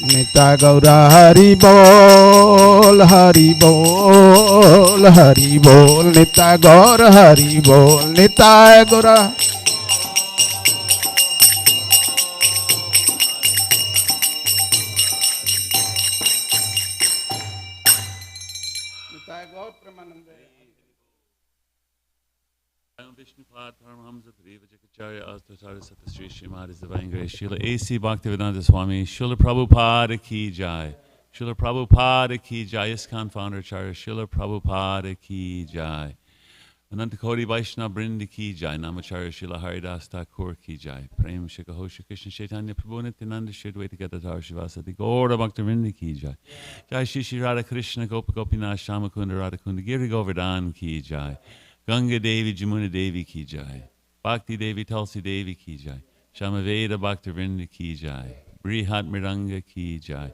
Nitya Gaura Hari Bol, Hari Bol, Hari Bol, Nitya Gaura Hari Bol, Nitya Gaura. Nitya Gaura Premanande. Vishnupad Paramhamsa Padiva Jakacharya Astacharya Satasri Srimad Divine Grace Srila A.C. Bhaktivedanta Swami Srila Prabhupada Ki Jai Srila Prabhupada Ki Jai ISKCON Founder Acharya Srila Prabhupada Ki Jai Ananta Koti Vaishnava Brinda Ki Jai Namacharya Srila Haridas Thakur Ki Jai Prem Shikha Shri Krishna Chaitanya Prabhu Nityananda Shri Advaita Gadadhar Shivasati Gaura Bhaktivinoda Ki Jai Jai Shri Shri Radha Krishna Gopa Gopinath Shamakunda Radha Kunda Giri Govardhan Ki Jai Ganga Devi Jamuna Devi Ki Jai Bhakti Devi Tulsi Devi Ki Jai Shamaveda Bhaktivinoda Ki Jai Brihat Miranga Ki Jai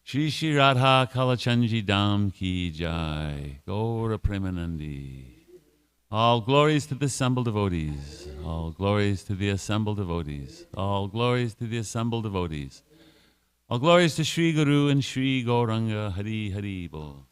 Shri Shri Radha Kalachandji Dham Ki Jai Gaura Premanandi. All glories to the assembled devotees. All glories to the assembled devotees. All glories to the assembled devotees. All glories to Sri Guru and Sri Gauranga. Hari Hari Bol.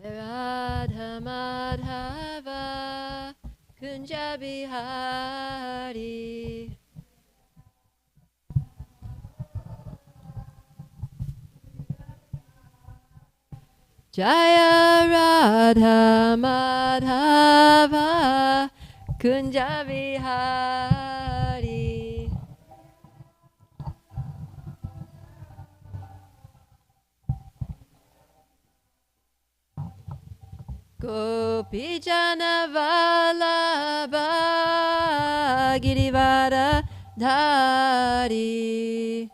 Radha Madhava Kunja Bihari Jaya Radha Madhava Kunja Bihari Gopi Jana Vallabha Girivara Dhari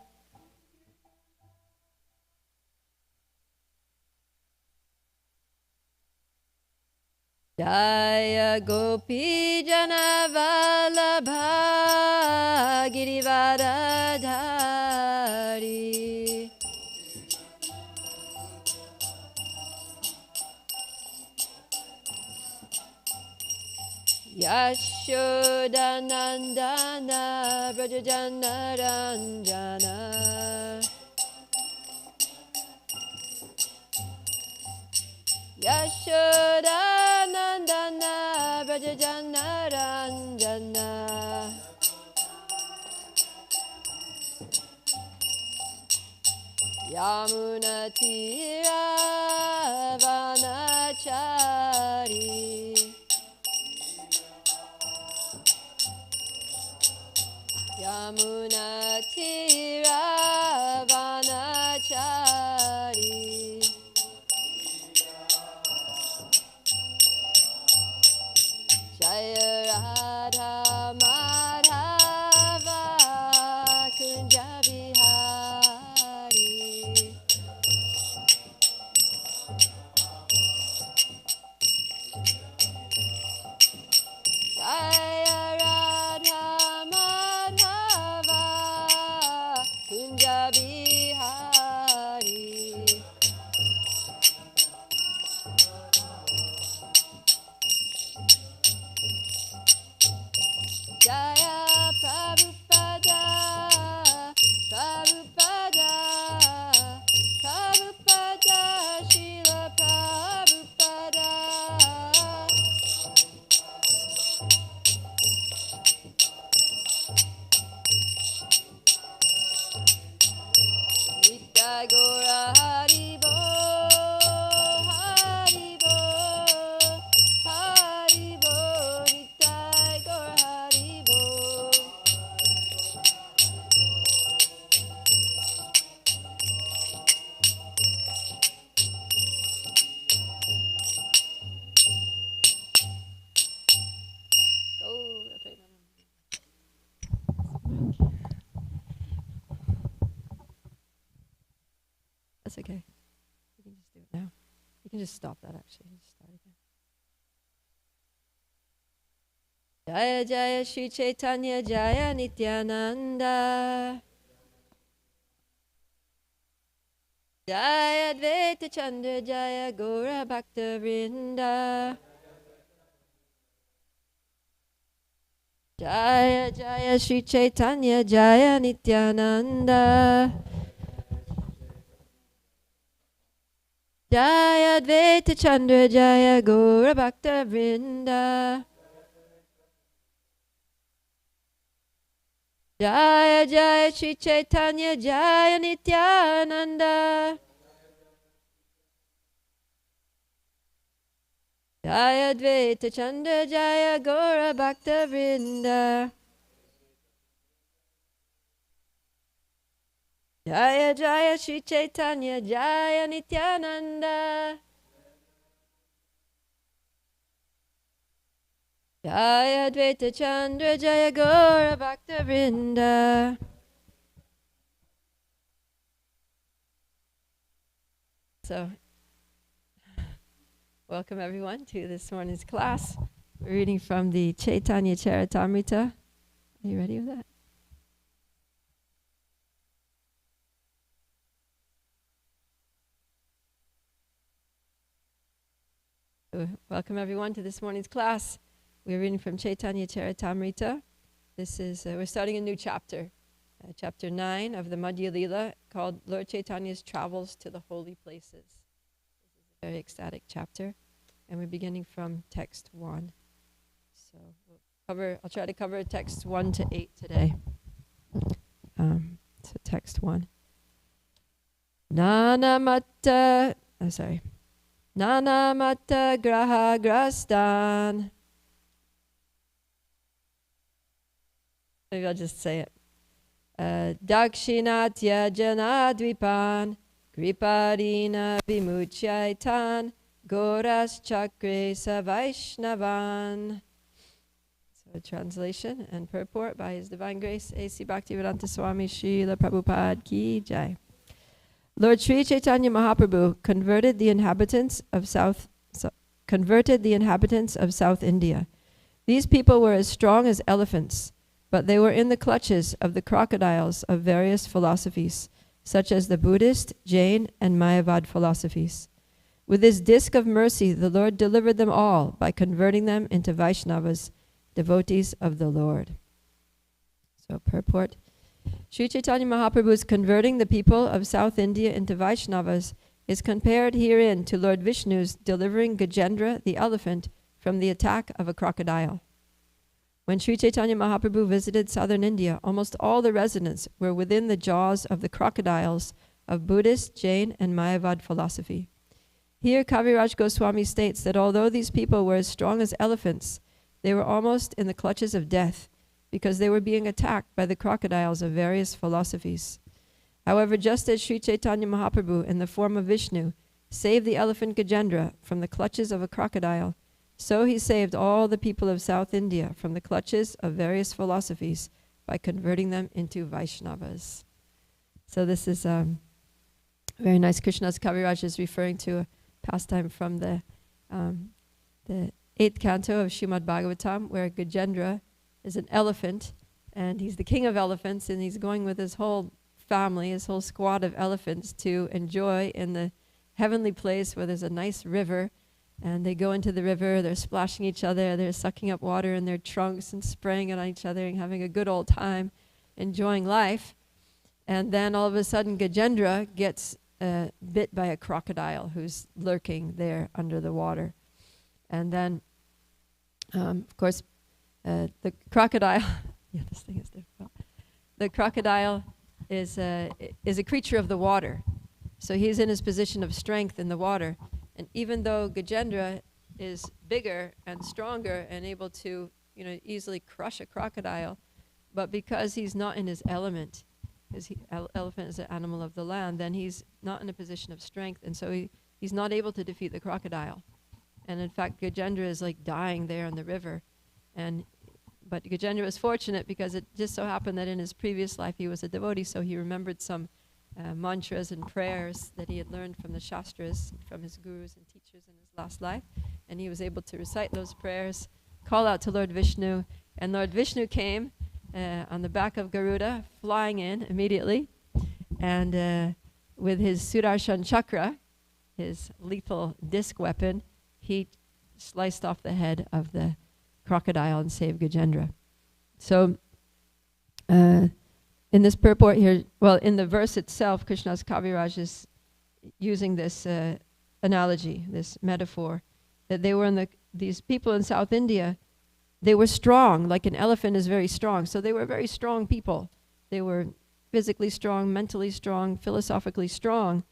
Jaya Gopi Jana Vallabha Girivara Dhari Yashoda Nandana Brajajana Ranjana Yashoda Nandana Brajajana Ranjana Yamuna Tira Vanachari Yamuna Tira Vanachari Jaya Radha Madhava Kunja Bihari Jaya Radha Madhava Kunja Bihari that's okay. You can just do it now. You can just stop that actually. Just start again. Jaya Jaya Shri Chaitanya Jaya Nityananda Jaya Advaita Chandra Jaya Gaura Bhakta Vrinda Jaya Jaya Shri Chaitanya Jaya Nityananda Jaya Advaita Chandra Jaya Gaura Bhakta Vrinda Jaya Jaya Shri Chaitanya Jaya Nityananda Jaya Advaita Chandra Jaya Gaura Bhakta Vrinda Jaya Jaya Shri Chaitanya Jaya Nityananda Jaya Advaita Chandra Jaya Gaura Bhakta Vrinda. So, welcome everyone to this morning's class. We're reading from the Chaitanya Charitamrita. Are you ready with that? So, welcome everyone to this morning's class. We're reading from Chaitanya Charitamrita. This is, we're starting a new chapter, chapter 9 of the Madhya Lila, called Lord Chaitanya's Travels to the Holy Places. This is a very ecstatic chapter, and we're beginning from text 1. So I'll try to cover text 1 to 8 today. So text 1. Nana Mata Graha Grastan. Maybe I'll just say it. Dakshinatya Janadvipan Kriparina Vimuchaitan Goras Chakre Savaishnavan. So translation and purport by His Divine Grace A.C. Bhaktivedanta Swami Srila Prabhupada Ki Jai. Lord Sri Chaitanya Mahaprabhu converted the inhabitants of South India. These people were as strong as elephants, but they were in the clutches of the crocodiles of various philosophies, such as the Buddhist, Jain, and Mayavad philosophies. With his disc of mercy, the Lord delivered them all by converting them into Vaishnavas, devotees of the Lord. So purport. Sri Chaitanya Mahaprabhu's converting the people of South India into Vaishnavas is compared herein to Lord Vishnu's delivering Gajendra the elephant from the attack of a crocodile. When Sri Chaitanya Mahaprabhu visited southern India, almost all the residents were within the jaws of the crocodiles of Buddhist, Jain, and Mayavad philosophy. Here Kaviraj Goswami states that although these people were as strong as elephants, they were almost in the clutches of death because they were being attacked by the crocodiles of various philosophies. However, just as Sri Chaitanya Mahaprabhu in the form of Vishnu saved the elephant Gajendra from the clutches of a crocodile, so he saved all the people of South India from the clutches of various philosophies by converting them into Vaishnavas. So this is very nice. Krishnadas Kaviraj is referring to a pastime from the 8th canto of Srimad Bhagavatam, where Gajendra is an elephant, and he's the king of elephants, and he's going with his whole family, his whole squad of elephants, to enjoy in the heavenly place where there's a nice river. And they go into the river, they're splashing each other, they're sucking up water in their trunks and spraying it on each other and having a good old time, enjoying life. And then all of a sudden Gajendra gets bit by a crocodile who's lurking there under the water. And then, of course, the crocodile, yeah, this thing is difficult. The crocodile is a creature of the water. So he's in his position of strength in the water. And even though Gajendra is bigger and stronger and able to, easily crush a crocodile, but because he's not in his element, because elephant is an animal of the land, then he's not in a position of strength, and so he's not able to defeat the crocodile. And in fact, Gajendra is like dying there in the river. But Gajendra was fortunate because it just so happened that in his previous life he was a devotee, so he remembered some mantras and prayers that he had learned from the Shastras, from his gurus and teachers in his last life. And he was able to recite those prayers, call out to Lord Vishnu, and Lord Vishnu came on the back of Garuda, flying in immediately, and with his Sudarshan Chakra, his lethal disc weapon, he sliced off the head of the crocodile and saved Gajendra. So, in this purport here, well, in the verse itself, Krishna's Kaviraj is using this analogy, this metaphor, that they were these people in South India, they were strong, like an elephant is very strong. So they were very strong people. They were physically strong, mentally strong, philosophically strong.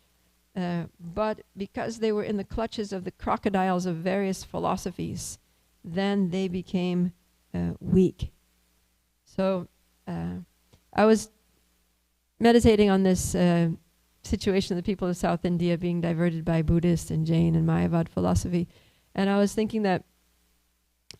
But because they were in the clutches of the crocodiles of various philosophies, then they became weak. So I was meditating on this situation of the people of South India being diverted by Buddhist and Jain and Mayavad philosophy. And I was thinking that,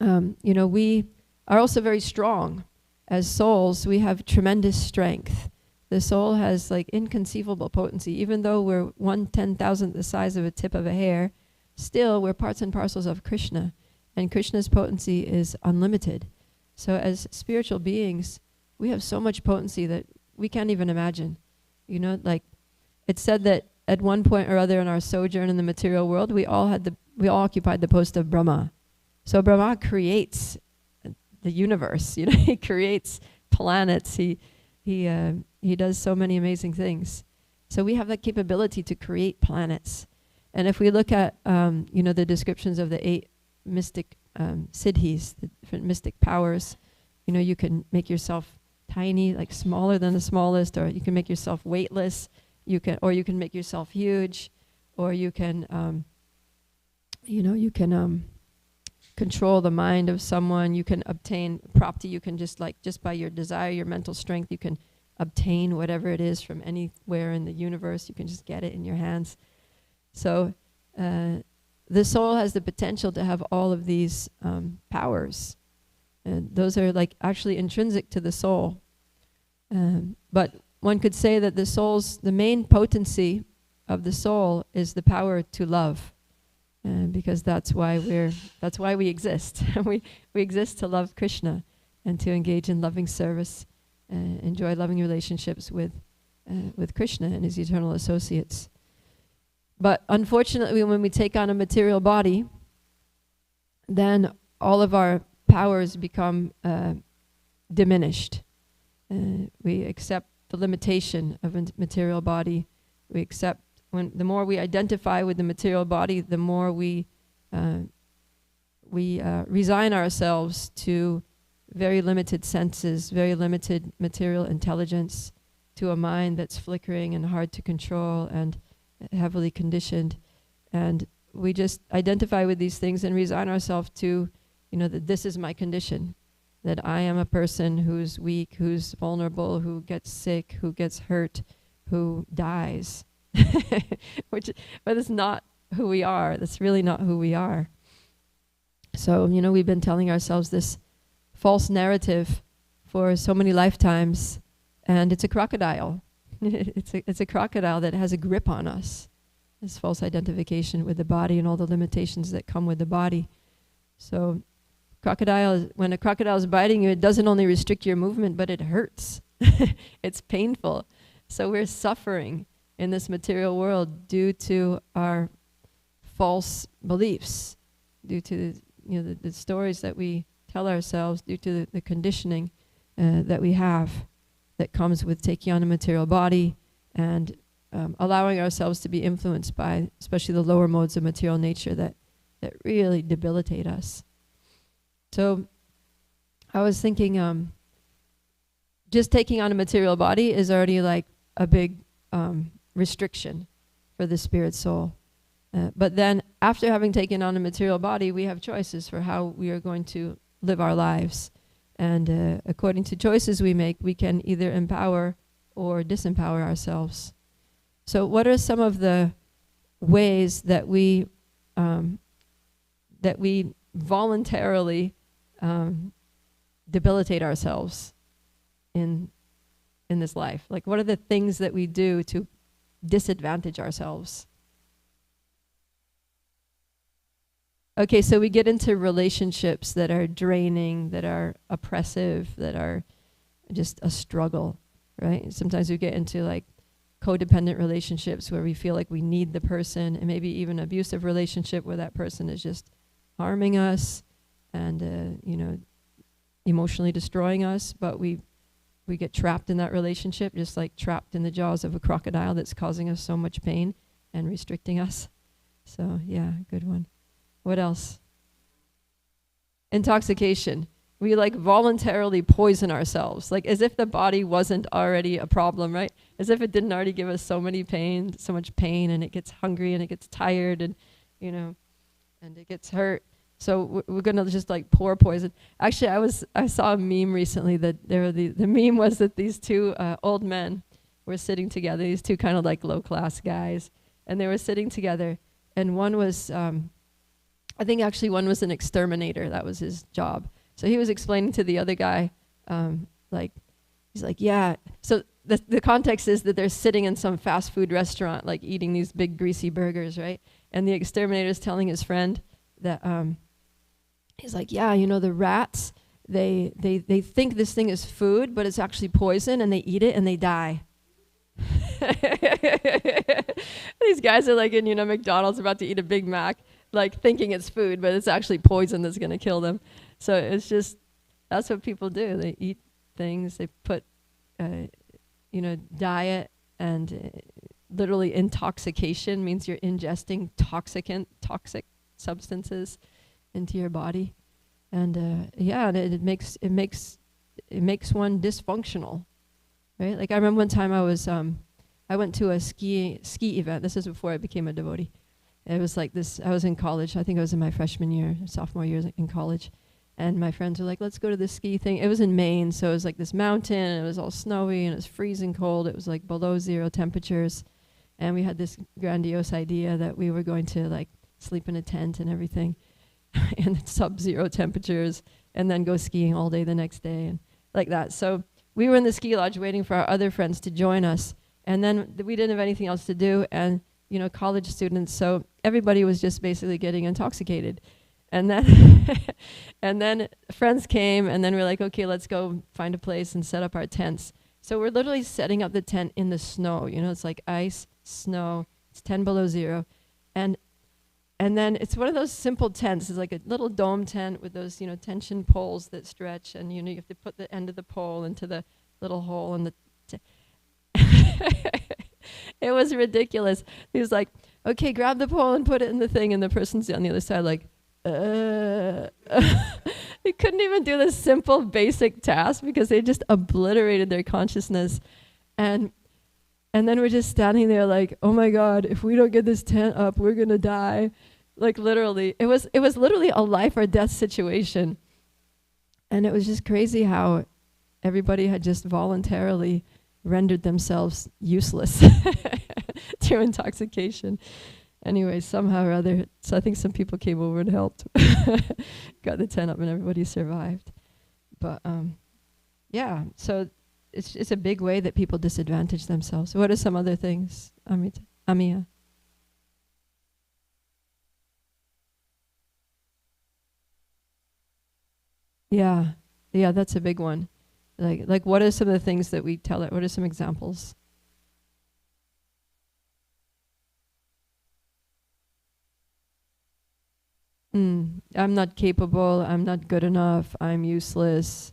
we are also very strong. As souls, we have tremendous strength. The soul has like inconceivable potency. Even though we're 1/10,000th the size of a tip of a hair, still we're parts and parcels of Krishna. And Krishna's potency is unlimited. So as spiritual beings, we have so much potency that we can't even imagine. Like it's said that at one point or other in our sojourn in the material world, we all occupied the post of Brahma. So Brahma creates the universe. He creates planets. He does so many amazing things. So we have that capability to create planets. And if we look at the descriptions of the 8 mystic siddhis, the different mystic powers, you can make yourself tiny, like smaller than the smallest, or you can make yourself weightless. You can make yourself huge, or you can control the mind of someone. You can obtain prapti. You can just by your desire, your mental strength, you can obtain whatever it is from anywhere in the universe. You can just get it in your hands. So the soul has the potential to have all of these powers, and those are like actually intrinsic to the soul. But one could say that the main potency of the soul is the power to love. Because that's why we exist. we exist to love Krishna and to engage in loving service, enjoy loving relationships with Krishna and his eternal associates. But unfortunately, when we take on a material body, then all of our powers become diminished. We accept the limitation of a material body. We accept the more we identify with the material body, the more we resign ourselves to very limited senses, very limited material intelligence, to a mind that's flickering and hard to control and heavily conditioned. And we just identify with these things and resign ourselves to, that this is my condition, that I am a person who's weak, who's vulnerable, who gets sick, who gets hurt, who dies. But it's not who we are. That's really not who we are. So, we've been telling ourselves this false narrative for so many lifetimes, and it's a crocodile. It's a crocodile that has a grip on us. This false identification with the body and all the limitations that come with the body. So, when a crocodile is biting you, it doesn't only restrict your movement, but it hurts. It's painful. So we're suffering in this material world due to our false beliefs, due to the stories that we tell ourselves, due to the conditioning that we have that comes with taking on a material body and allowing ourselves to be influenced by especially the lower modes of material nature that really debilitate us. So I was thinking just taking on a material body is already like a big restriction for the spirit soul. But then after having taken on a material body, we have choices for how we are going to live our lives. And according to choices we make, we can either empower or disempower ourselves. So what are some of the ways that we voluntarily debilitate ourselves in in this life? Like, what are the things that we do to disadvantage ourselves? Okay, so we get into relationships that are draining, that are oppressive, that are just a struggle, right? Sometimes we get into like codependent relationships where we feel like we need the person, and maybe even abusive relationship where that person is just harming us and, emotionally destroying us, but we get trapped in that relationship, just like trapped in the jaws of a crocodile that's causing us so much pain and restricting us. So yeah, good one. What else? Intoxication. We like voluntarily poison ourselves, like as if the body wasn't already a problem, right? As if it didn't already give us so much pain, and it gets hungry and it gets tired and, and it gets hurt. So we're gonna just like pour poison. Actually, I saw a meme recently that the meme was that these two old men were sitting together, these two kind of like low class guys, and they were sitting together, and one was, I think actually one was an exterminator. That was his job. So he was explaining to the other guy, he's like, yeah. So the context is that they're sitting in some fast food restaurant, like eating these big greasy burgers, right? And the exterminator's telling his friend that, he's like, yeah, the rats, they think this thing is food, but it's actually poison, and they eat it and they die. These guys are like in, McDonald's about to eat a Big Mac, like thinking it's food, but it's actually poison that's going to kill them. So it's just, that's what people do. They eat things, they put, diet and literally intoxication means you're ingesting toxic substances into your body. And and it makes one dysfunctional, right? Like I remember one time I went to a ski event. This is before I became a devotee. It was like this, I was in college. I think I was in my freshman year, sophomore year in college. And my friends were like, let's go to this ski thing. It was in Maine, so it was like this mountain, and it was all snowy, and it was freezing cold. It was like below zero temperatures. And we had this grandiose idea that we were going to like sleep in a tent and everything in sub-zero temperatures, and then go skiing all day the next day and like that. So we were in the ski lodge waiting for our other friends to join us. And then we didn't have anything else to do, and college students, so everybody was just basically getting intoxicated. And then and then friends came, and then we're like, okay, let's go find a place and set up our tents. So we're literally setting up the tent in the snow. It's like ice, snow, it's 10 below zero. And then it's one of those simple tents. It's like a little dome tent with those, tension poles that stretch, and you have to put the end of the pole into the little hole in the It was ridiculous. He was like, okay, grab the pole and put it in the thing, and the person's on the other side like, They couldn't even do this simple basic task because they just obliterated their consciousness. And then we're just standing there like, oh my God, if we don't get this tent up, we're gonna die. Like literally, it was literally a life or death situation. And it was just crazy how everybody had just voluntarily rendered themselves useless through intoxication. Anyway, somehow or other, so I think some people came over and helped. Got the tent up and everybody survived. But yeah, so it's a big way that people disadvantage themselves. So what are some other things, Amiya? Yeah, that's a big one. Like what are some of the things that we tell it? What are some examples? I'm not capable, I'm not good enough, I'm useless,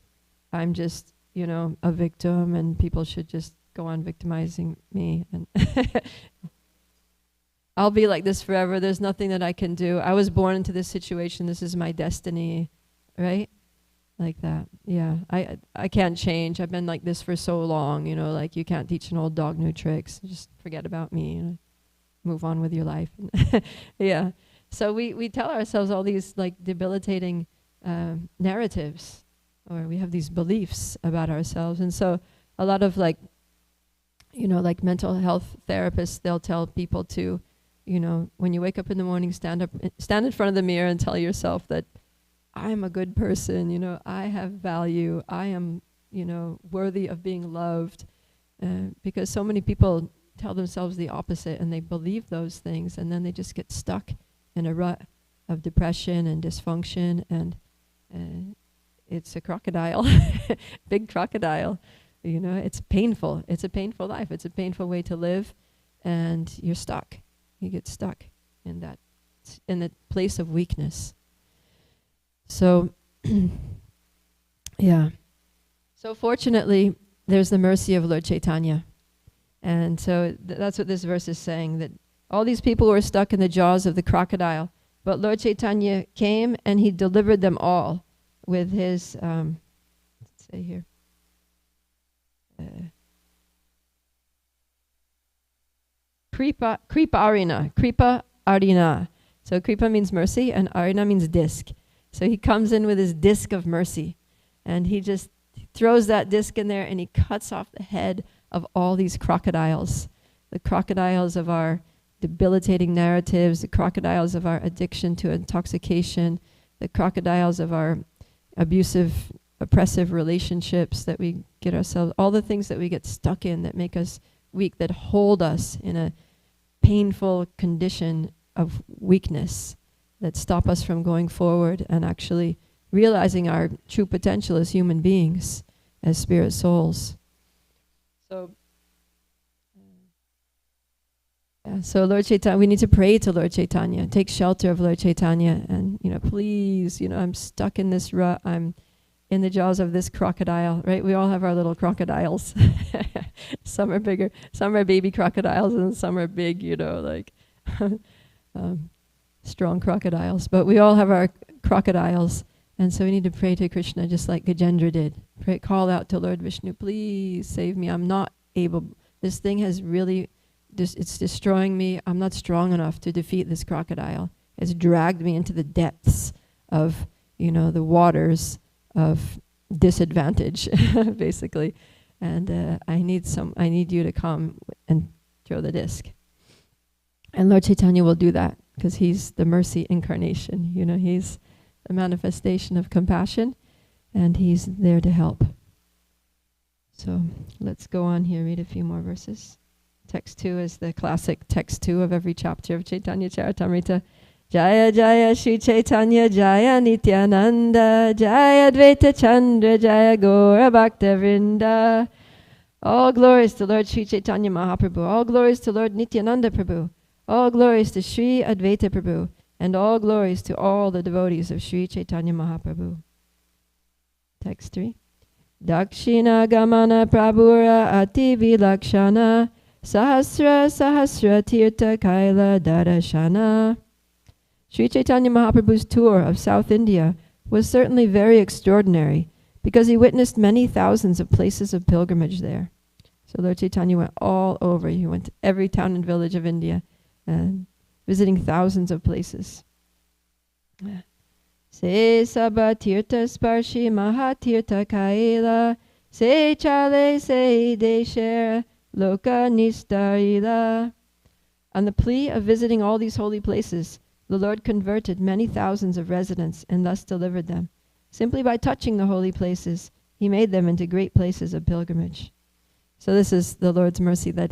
I'm just, a victim, and people should just go on victimizing me. And I'll be like this forever, there's nothing that I can do. I was born into this situation, this is my destiny, right? Like that, yeah. I can't change, I've been like this for so long, like you can't teach an old dog new tricks, just forget about me, move on with your life. Yeah. So we tell ourselves all these like debilitating narratives, or we have these beliefs about ourselves. And so a lot of like mental health therapists, they'll tell people to, when you wake up in the morning, stand in front of the mirror and tell yourself that I'm a good person, I have value, I am, worthy of being loved. Because so many people tell themselves the opposite and they believe those things, and then they just get stuck in a rut of depression and dysfunction, and it's a crocodile, big crocodile. You know, it's painful. It's a painful life. It's a painful way to live, and you're stuck. You get stuck in that, in the place of weakness. So, yeah. So fortunately, there's the mercy of Lord Chaitanya. And so that's what this verse is saying, that all these people were stuck in the jaws of the crocodile, but Lord Chaitanya came and he delivered them all with his, let's say here, Kripa Arina. So Kripa means mercy and Arina means disc. So he comes in with his disc of mercy, and he just throws that disc in there and he cuts off the head of all these crocodiles. The crocodiles of our debilitating narratives, the crocodiles of our addiction to intoxication, the crocodiles of our abusive, oppressive relationships that we get ourselves, all the things that we get stuck in that make us weak, that hold us in a painful condition of weakness, that stop us from going forward and actually realizing our true potential as human beings, as spirit souls. So, so Lord Chaitanya, we need to pray to Lord Chaitanya, take shelter of Lord Chaitanya, and, you know, please, you know, I'm stuck in this rut, I'm in the jaws of this crocodile, right? We all have our little crocodiles. Some are bigger, some are baby crocodiles, and some are big, you know, like strong crocodiles. But we all have our crocodiles, and so we need to pray to Krishna just like Gajendra did. Pray, call out to Lord Vishnu, please save me. I'm not able. This thing has really, it's destroying me. I'm not strong enough to defeat this crocodile. It's dragged me into the depths of, you know, the waters of disadvantage, basically. And I need you to come and throw the disc. And Lord Chaitanya will do that because he's the mercy incarnation. You know, he's the manifestation of compassion, and he's there to help. So let's go on here, read a few more verses. Text 2 is the classic text 2 of every chapter of Chaitanya Charitamrita. Jaya Jaya Shri Chaitanya Jaya Nityananda Jaya Advaita Chandra Jaya Gaura Bhakta Vrinda. All glories to Lord Shri Chaitanya Mahaprabhu. All glories to Lord Nityananda Prabhu. All glories to Shri Advaita Prabhu. And all glories to all the devotees of Shri Chaitanya Mahaprabhu. Text 3. Dakshina Gamana Prabhura Ati Vilakshana Sahasra Sahasra Tirtha Kaila Darashana. Sri Chaitanya Mahaprabhu's tour of South India was certainly very extraordinary because he witnessed many thousands of places of pilgrimage there. So Lord Chaitanya went all over. He went to every town and village of India, visiting thousands of places. Se Sabha Tirtha Sparshi Mahatirtha Kaila Se Chale Se Desher Loka Nistarila. On the plea of visiting all these holy places, the Lord converted many thousands of residents and thus delivered them. Simply by touching the holy places, he made them into great places of pilgrimage. So this is the Lord's mercy, that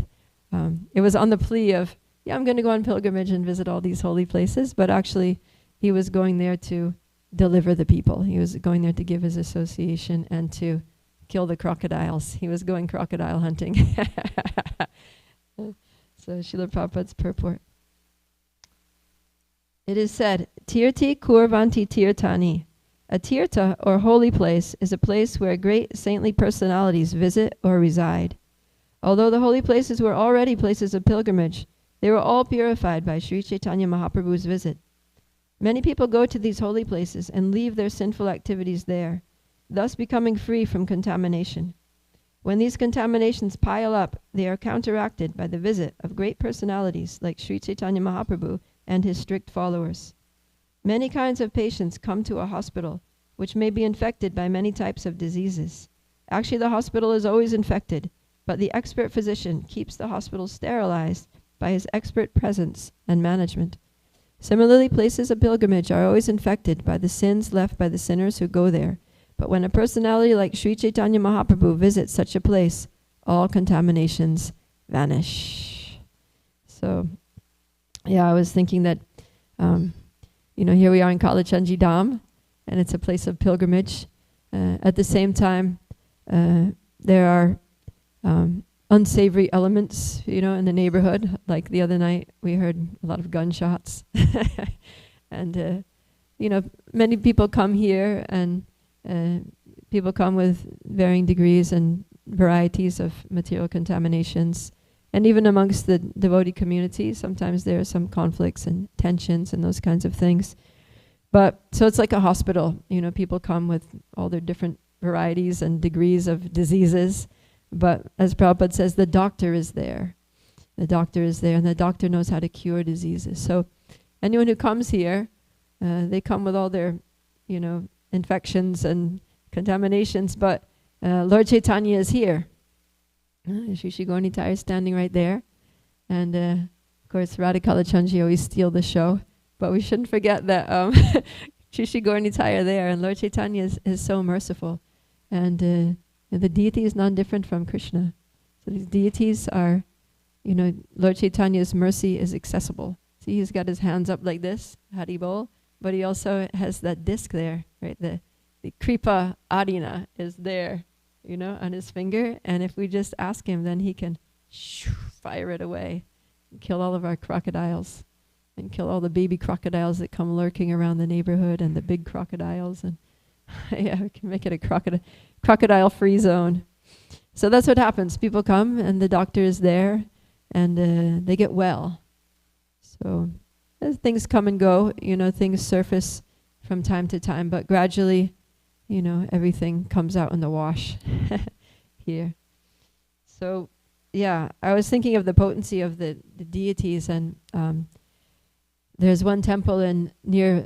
it was on the plea of, yeah, I'm going to go on pilgrimage and visit all these holy places, but actually he was going there to deliver the people. He was going there to give his association and to kill the crocodiles. He was going crocodile hunting. So Srila Prabhupada's purport. It is said, Tirti Kurvanti Tirtani. A tirtha, or holy place, is a place where great saintly personalities visit or reside. Although the holy places were already places of pilgrimage, they were all purified by Sri Chaitanya Mahaprabhu's visit. Many people go to these holy places and leave their sinful activities there, thus becoming free from contamination. When these contaminations pile up, they are counteracted by the visit of great personalities like Sri Chaitanya Mahaprabhu and his strict followers. Many kinds of patients come to a hospital, which may be infected by many types of diseases. Actually, the hospital is always infected, but the expert physician keeps the hospital sterilized by his expert presence and management. Similarly, places of pilgrimage are always infected by the sins left by the sinners who go there. But when a personality like Sri Chaitanya Mahaprabhu visits such a place, all contaminations vanish. So, yeah, I was thinking that, here we are in Kalachandji Dham, and it's a place of pilgrimage. At the same time, there are unsavory elements, in the neighborhood. Like the other night, we heard a lot of gunshots. And, many people come here, and people come with varying degrees and varieties of material contaminations. And even amongst the devotee community, sometimes there are some conflicts and tensions and those kinds of things. But, so it's like a hospital. People come with all their different varieties and degrees of diseases. But as Prabhupada says, the doctor is there. The doctor is there, and the doctor knows how to cure diseases. So anyone who comes here, they come with all their, infections and contaminations, but Lord Chaitanya is here. Shri Shri Gaura is standing right there. And of course, Radhikalachandji always steal the show. But we shouldn't forget that Shri Shri Gaura are there, and Lord Chaitanya is so merciful. And the deity is non-different from Krishna. So these deities are, Lord Chaitanya's mercy is accessible. See, he's got his hands up like this, Haribol, but he also has that disc there, right? The Kripa Adina is there, on his finger. And if we just ask him, then he can fire it away and kill all of our crocodiles and kill all the baby crocodiles that come lurking around the neighborhood and the big crocodiles. And yeah, we can make it a crocodile-free zone. So that's what happens. People come, and the doctor is there, and they get well. So as things come and go, things surface from time to time, but gradually, everything comes out in the wash here. So, yeah, I was thinking of the potency of the deities, and there's one temple near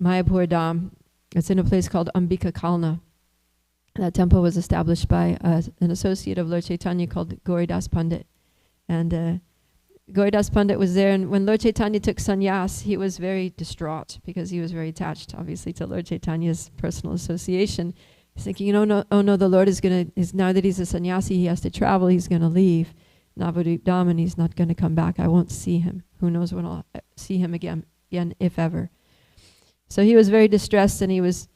Mayapur Dham. It's in a place called Ambika Kalna. That temple was established by an associate of Lord Chaitanya called Gauridas Pandit. And Gauridas Pandit was there, and when Lord Chaitanya took sannyas, he was very distraught because he was very attached, obviously, to Lord Chaitanya's personal association. He's thinking, the Lord is now that he's a sannyasi, he has to travel, he's going to leave Navadvip Dham, and he's not going to come back. I won't see him. Who knows when I'll see him again, if ever. So he was very distressed, and he was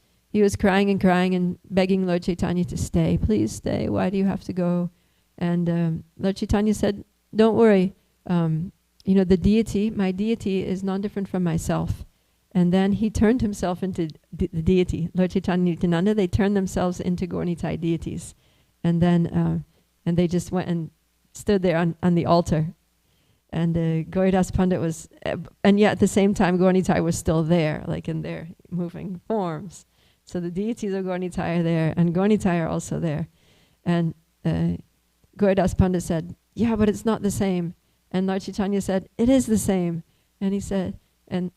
crying and begging Lord Chaitanya to stay. Please stay. Why do you have to go? And Lord Chaitanya said, don't worry. The deity, my deity, is non-different from myself. And then he turned himself into the deity. Lord Chaitanya and Nityananda, they turned themselves into Gaura deities. And then and they just went and stood there on the altar. And Gauridas Pandit was, and yet at the same time, Gaura was still there, like in their moving forms. So the deities of Gaura are there, and Gaura are also there. And Gauridas Pandit said, yeah, but it's not the same. And Lord Chaitanya said, it is the same. And he said, and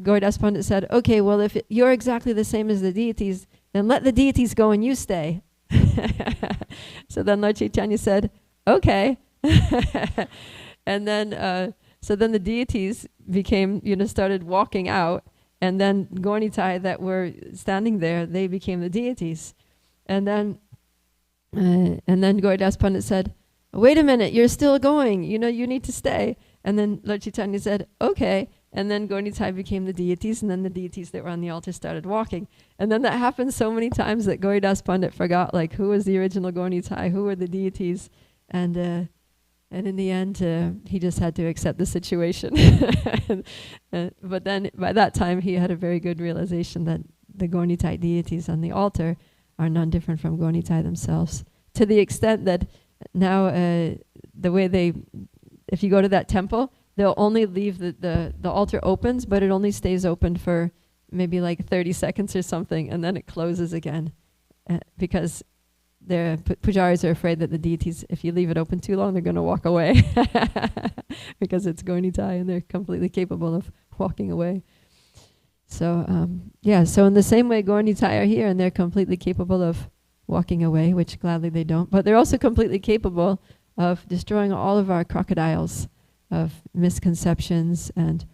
Gauridas Pandit said, okay, well, if you're exactly the same as the deities, then let the deities go and you stay. So then Lord Chaitanya said, okay. And then, so then the deities became, started walking out, and then Gaura that were standing there, they became the deities. And then Gauridas Pandit said, wait a minute, you're still going, you need to stay. And then Lord Chaitanya said, okay. And then Gaura became the deities, and then the deities that were on the altar started walking. And then that happened so many times that Gauridas Pandit forgot, who was the original Gaura, who were the deities. And in the end, he just had to accept the situation. But then by that time, he had a very good realization that the Gaura deities on the altar are none different from Gaura themselves. To the extent that now the way if you go to that temple, they'll only leave the altar opens, but it only stays open for maybe 30 seconds or something, and then it closes again. Because the pujaris are afraid that the deities, if you leave it open too long, they're going to walk away. Because it's Gaura and they're completely capable of walking away. So, so in the same way, Gaura are here, and they're completely capable of walking away, which gladly they don't. But they're also completely capable of destroying all of our crocodiles of misconceptions and,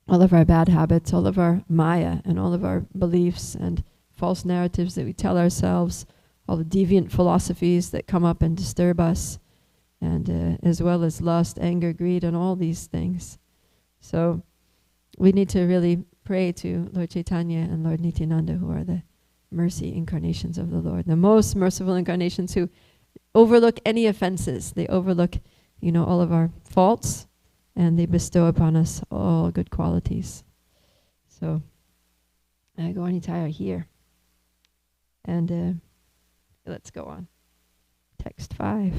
all of our bad habits, all of our maya and all of our beliefs and false narratives that we tell ourselves, all the deviant philosophies that come up and disturb us, and as well as lust, anger, greed, and all these things. So we need to really pray to Lord Chaitanya and Lord Nityananda, who are the mercy incarnations of the Lord, the most merciful incarnations, who overlook any offenses. They overlook, all of our faults, and they bestow upon us all good qualities. So, Gauranitai are here. And let's go on. Text 5.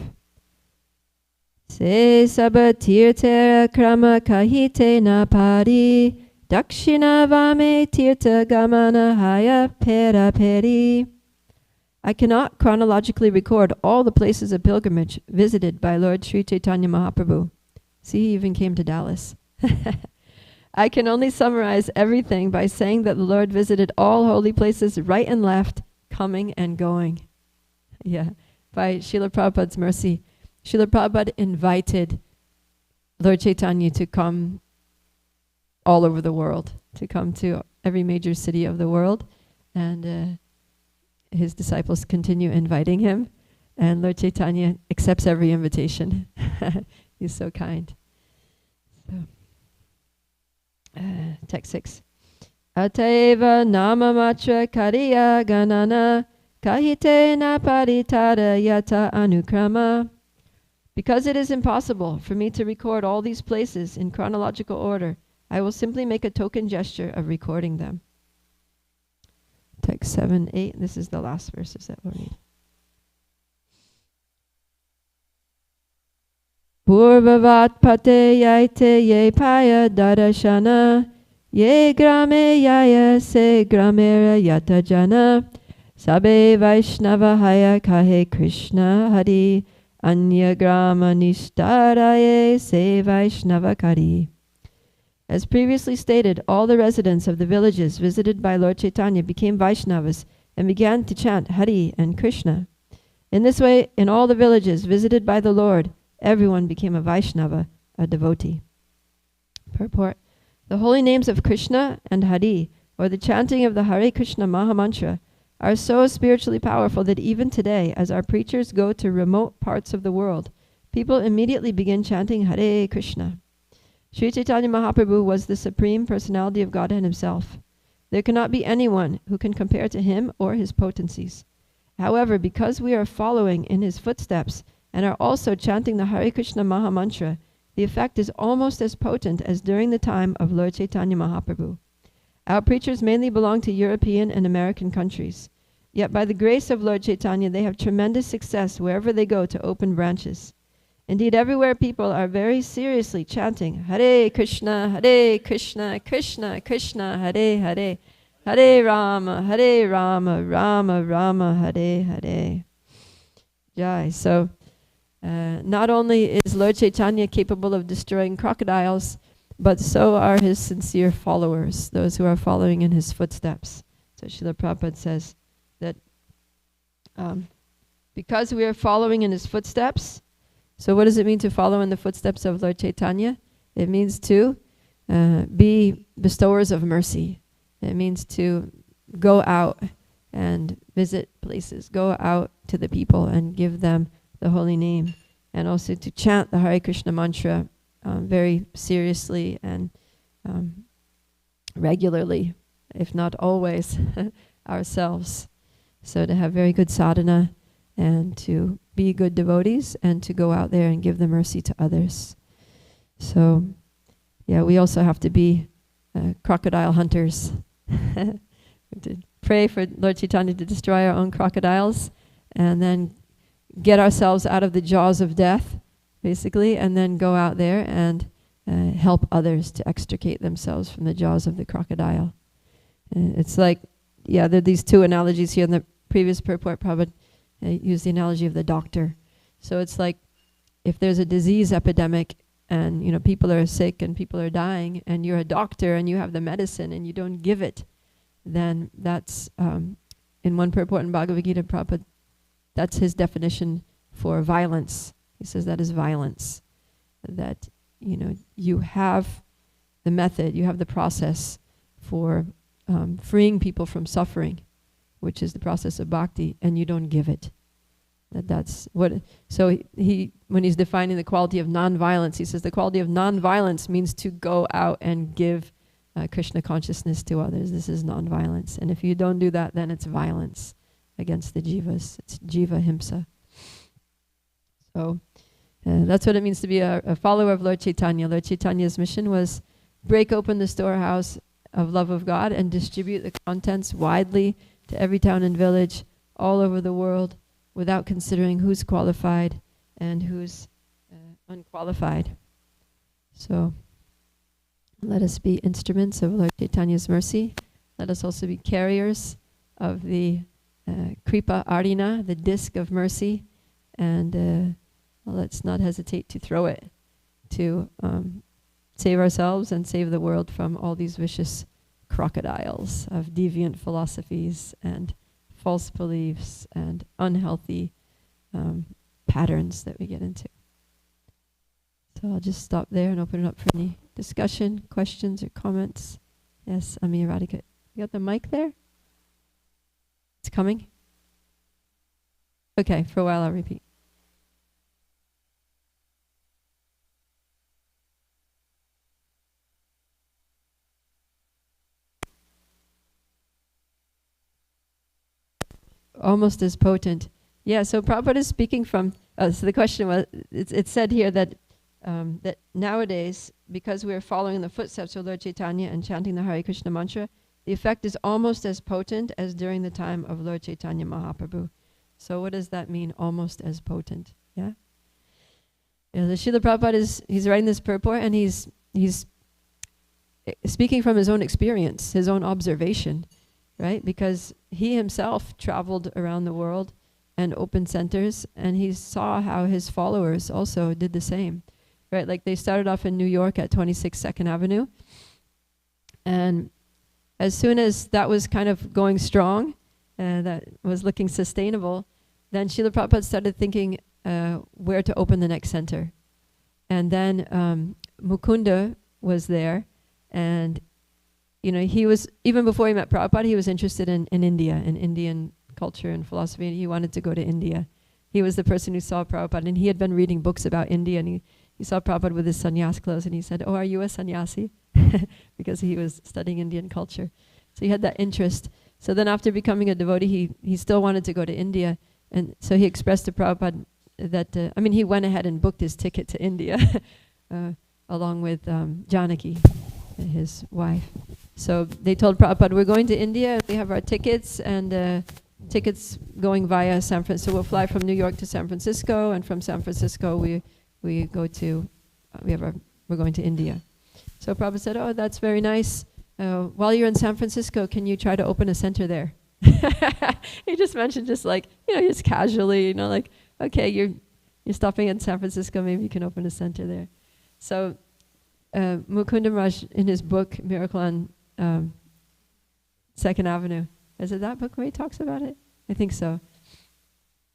Se sabatirtera krama kahite na pari dakshina vame tirta gamana haya pera peri. I cannot chronologically record all the places of pilgrimage visited by Lord Sri Chaitanya Mahaprabhu. See, he even came to Dallas. I can only summarize everything by saying that the Lord visited all holy places right and left, coming and going. Yeah, by Srila Prabhupada's mercy. Srila Prabhupada invited Lord Chaitanya to come all over the world, to come to every major city of the world, and his disciples continue inviting him, and Lord Chaitanya accepts every invitation. He's so kind. So, text 6. Ateva nama matra kariya ganana kahite na paritara yata anukrama. Because it is impossible for me to record all these places in chronological order, I will simply make a token gesture of recording them. Text 7, 8. This is the last verses that we'll read. Purvavat pate yaite ye paya darashana ye grame yaya se gramera yata jana sabe vaishnava haya kahe Krishna hari anya grama nishtaraye se vaishnava kari. As previously stated, all the residents of the villages visited by Lord Chaitanya became Vaishnavas and began to chant Hari and Krishna. In this way, in all the villages visited by the Lord, everyone became a Vaishnava, a devotee. Purport. The holy names of Krishna and Hari, or the chanting of the Hare Krishna Mahamantra, are so spiritually powerful that even today, as our preachers go to remote parts of the world, people immediately begin chanting Hare Krishna. Sri Chaitanya Mahaprabhu was the Supreme Personality of Godhead himself. There cannot be anyone who can compare to him or his potencies. However, because we are following in his footsteps and are also chanting the Hare Krishna Mahamantra, the effect is almost as potent as during the time of Lord Chaitanya Mahaprabhu. Our preachers mainly belong to European and American countries. Yet by the grace of Lord Chaitanya, they have tremendous success wherever they go to open branches. Indeed, everywhere people are very seriously chanting Hare Krishna, Krishna Krishna, Hare Hare, Hare Rama, Rama Rama, Hare Hare. Jai. So, not only is Lord Chaitanya capable of destroying crocodiles, but so are his sincere followers, those who are following in his footsteps. So Srila Prabhupada says that because we are following in his footsteps, so what does it mean to follow in the footsteps of Lord Chaitanya? It means to be bestowers of mercy. It means to go out and visit places, go out to the people and give them the holy name, and also to chant the Hare Krishna mantra very seriously and regularly, if not always, ourselves. So to have very good sadhana and to be good devotees and to go out there and give the mercy to others. So, yeah, we also have to be crocodile hunters. To pray for Lord Chaitanya to destroy our own crocodiles and then get ourselves out of the jaws of death, basically, and then go out there and help others to extricate themselves from the jaws of the crocodile. It's like, yeah, there are these two analogies here in the previous purport. Prabhupada used the analogy of the doctor. So it's like if there's a disease epidemic and people are sick and people are dying and you're a doctor and you have the medicine and you don't give it, then that's, in one purport in Bhagavad Gita, Prabhupada, that's his definition for violence. He says that is violence. That, you have the method, you have the process for freeing people from suffering which is the process of bhakti, and you don't give it. That's what. So he when he's defining the quality of non-violence, he says the quality of non-violence means to go out and give Krishna consciousness to others. This is non-violence, and if you don't do that, then it's violence against the jivas. It's jiva himsa. So that's what it means to be a follower of Lord Chaitanya. Lord Chaitanya's mission was break open the storehouse of love of God and distribute the contents widely to every town and village all over the world, without considering who's qualified and who's unqualified. So let us be instruments of Lord Chaitanya's mercy. Let us also be carriers of the Kripa Arina, the disc of mercy, and let's not hesitate to throw it to save ourselves and save the world from all these vicious crocodiles of deviant philosophies and false beliefs and unhealthy patterns that we get into. So I'll just stop there and open it up for any discussion, questions, or comments. Yes, Ami Radhika. You got the mic there? It's coming? Okay, for a while I'll repeat. Almost as potent. Yeah, so Prabhupada is speaking from, so the question was, it's said here that that nowadays, because we are following the footsteps of Lord Chaitanya and chanting the Hare Krishna mantra, the effect is almost as potent as during the time of Lord Chaitanya Mahaprabhu. So what does that mean, almost as potent? Yeah? Yeah, the Srila Prabhupada he's writing this purport, and he's speaking from his own experience, his own observation, right? Because he himself traveled around the world and opened centers, and he saw how his followers also did the same, right? Like they started off in New York at 26 2nd Avenue, and as soon as that was kind of going strong, that was looking sustainable, then Srila Prabhupada started thinking where to open the next center. And then Mukunda was there, and you know, he was, even before he met Prabhupada, he was interested in India, in Indian culture and philosophy, and he wanted to go to India. He was the person who saw Prabhupada, and he had been reading books about India, and he saw Prabhupada with his sannyas clothes, and he said, "Oh, are you a sannyasi?" Because he was studying Indian culture. So he had that interest. So then after becoming a devotee, he still wanted to go to India, and so he expressed to Prabhupada that, he went ahead and booked his ticket to India, along with Janaki, his wife. So they told Prabhupada, we're going to India, we have our tickets, and tickets going via San Francisco. So we'll fly from New York to San Francisco, and from San Francisco we go to, we're going to India. So Prabhupada said, oh, that's very nice. While you're in San Francisco, can you try to open a center there? He just mentioned just casually, like, okay, you're stopping in San Francisco, maybe you can open a center there. So Mukunda Maharaj, in his book, Miracle on 2nd Avenue, is it that book where he talks about it? I think so.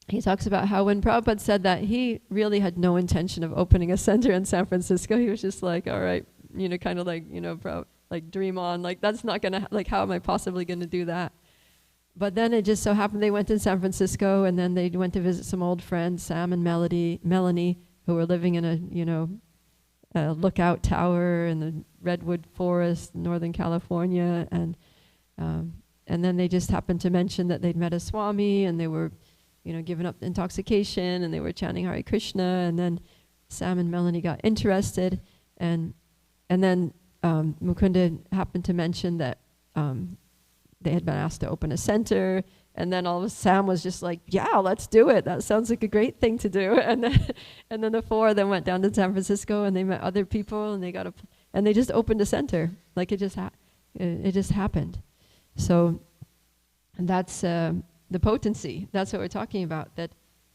He talks about how when Prabhupada said that, he really had no intention of opening a center in San Francisco. He was just like, all right, kind of like, dream on, like that's not gonna, how am I possibly gonna do that? But then it just so happened they went to San Francisco, and then they went to visit some old friends, Sam and Melanie, who were living in a lookout tower in the redwood forest, Northern California, and then they just happened to mention that they'd met a Swami, and they were, giving up intoxication, and they were chanting Hare Krishna, and then Sam and Melanie got interested, and then Mukunda happened to mention that they had been asked to open a center, and then all of a sudden Sam was just like, yeah, let's do it. That sounds like a great thing to do. And then the four of them went down to San Francisco, and they met other people, and they just opened a center. Like it just happened. So that's the potency. That's what we're talking about. That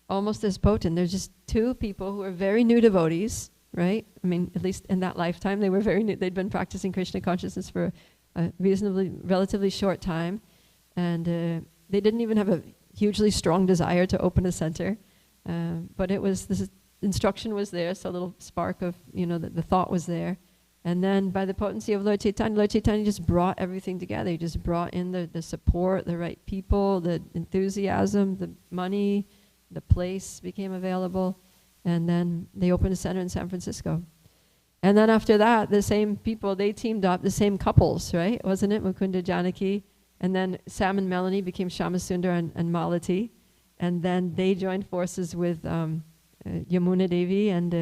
almost as potent. There's just two people who are very new devotees, right? At least in that lifetime, they were very new. They'd been practicing Krishna consciousness for a relatively short time, and they didn't even have a hugely strong desire to open a center, but this instruction was there, so a little spark of, the thought was there, And then by the potency of Lord Chaitanya just brought everything together. He just brought in the support, the right people, the enthusiasm, the money, the place became available. And then they opened a center in San Francisco. And then after that, the same people, they teamed up, the same couples, right? Wasn't it? Mukunda Janaki. And then Sam and Melanie became Shamasundar and Malati. And then they joined forces with Yamuna Devi and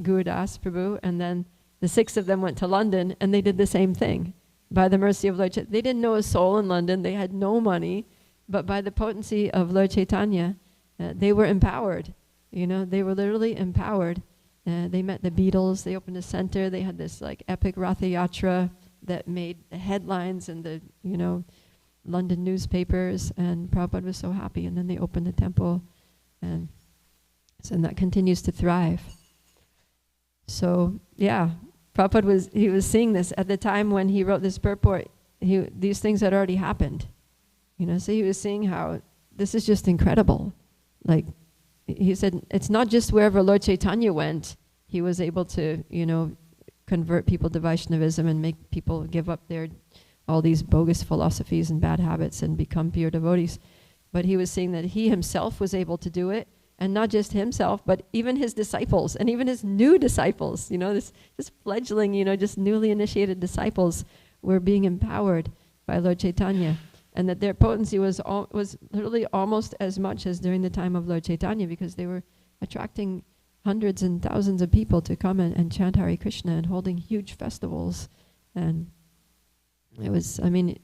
Gurudas Prabhu. And then the 6 of them went to London and they did the same thing. By the mercy of Lord Chaitanya. They didn't know a soul in London. They had no money. But by the potency of Lord Chaitanya, they were empowered. You know, they were literally empowered. They met the Beatles. They opened a center. They had this like epic Ratha Yatra that made the headlines in the, you know, London newspapers. And Prabhupada was so happy. And then they opened the temple. And that continues to thrive. So, yeah. Prabhupada was seeing this at the time when he wrote this purport. These things had already happened, you know. So he was seeing how this is just incredible. Like he said, it's not just wherever Lord Chaitanya went, he was able to, you know, convert people to Vaishnavism and make people give up all these bogus philosophies and bad habits and become pure devotees. But he was seeing that he himself was able to do it. And not just himself, but even his disciples, and even his new disciples, you know, this fledgling, you know, just newly initiated disciples were being empowered by Lord Chaitanya. And that their potency was literally almost as much as during the time of Lord Chaitanya, because they were attracting hundreds and thousands of people to come and chant Hare Krishna and holding huge festivals. And it was, I mean,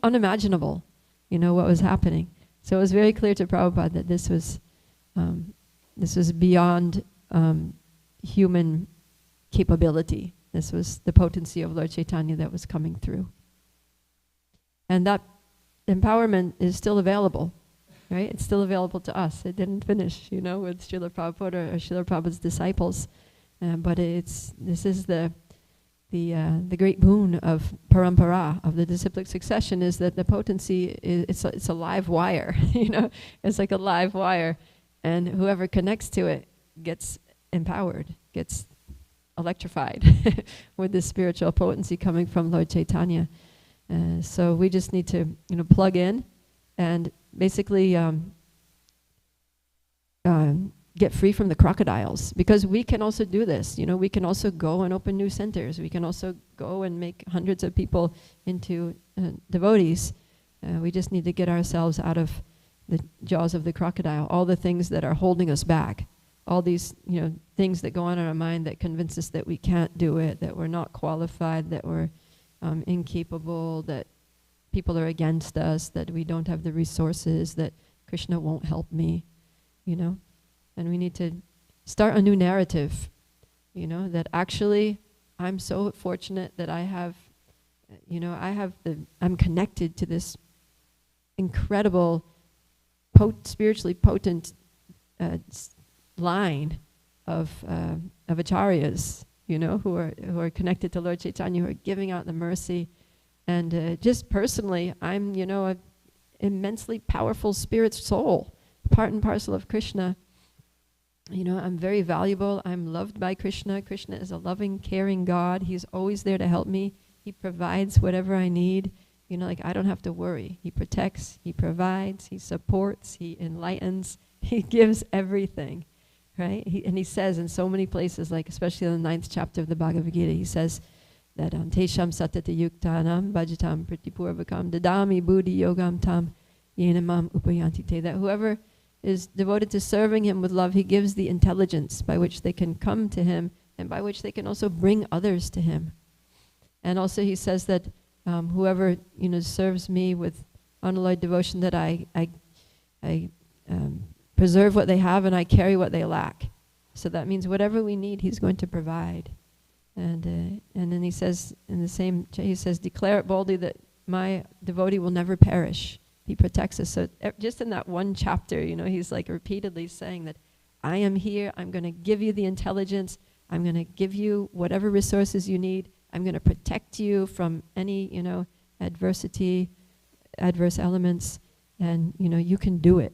unimaginable, you know, what was happening. So it was very clear to Prabhupada that this was beyond human capability. This was the potency of Lord Chaitanya that was coming through. And that empowerment is still available, right? It's still available to us. It didn't finish, you know, with Srila Prabhupada or Srila Prabhupada's disciples. But this is the great boon of parampara, of the disciplic succession, is that the potency it's a live wire, you know, it's like a live wire, and whoever connects to it gets empowered, gets electrified with this spiritual potency coming from Lord Chaitanya. So we just need to, you know, plug in and basically get free from the crocodiles, because we can also do this. You know, we can also go and open new centers. We can also go and make hundreds of people into devotees. We just need to get ourselves out of the jaws of the crocodile, all the things that are holding us back, all these, you know, things that go on in our mind that convince us that we can't do it, that we're not qualified, that we're incapable, that people are against us, that we don't have the resources, that Krishna won't help me, you know. And we need to start a new narrative, you know, that actually I'm so fortunate that I have, you know, I'm connected to this incredible, spiritually potent line of acharyas, you know, who are connected to Lord Chaitanya, who are giving out the mercy. And just personally, I'm, you know, an immensely powerful spirit soul, part and parcel of Krishna. You know, I'm very valuable. I'm loved by Krishna. Krishna is a loving, caring God. He's always there to help me. He provides whatever I need. You know, like I don't have to worry. He protects, he provides, he supports, he enlightens, he gives everything, right? And he says in so many places, like especially in the 9th chapter of the Bhagavad Gita, he says that Tesham satata yuktanam bhajatam pratipurvakam dadami buddhi yogam tam yenamam upayanti te, that whoever is devoted to serving him with love, he gives the intelligence by which they can come to him and by which they can also bring others to him. And also he says that whoever, you know, serves me with unalloyed devotion, that I preserve what they have and I carry what they lack. So that means whatever we need, he's going to provide. And then he says in the same, he says, declare it boldly that my devotee will never perish. He protects us. So just in that one chapter, you know, he's like repeatedly saying that I am here. I'm going to give you the intelligence. I'm going to give you whatever resources you need. I'm going to protect you from any, you know, adversity, adverse elements, and, you know, you can do it.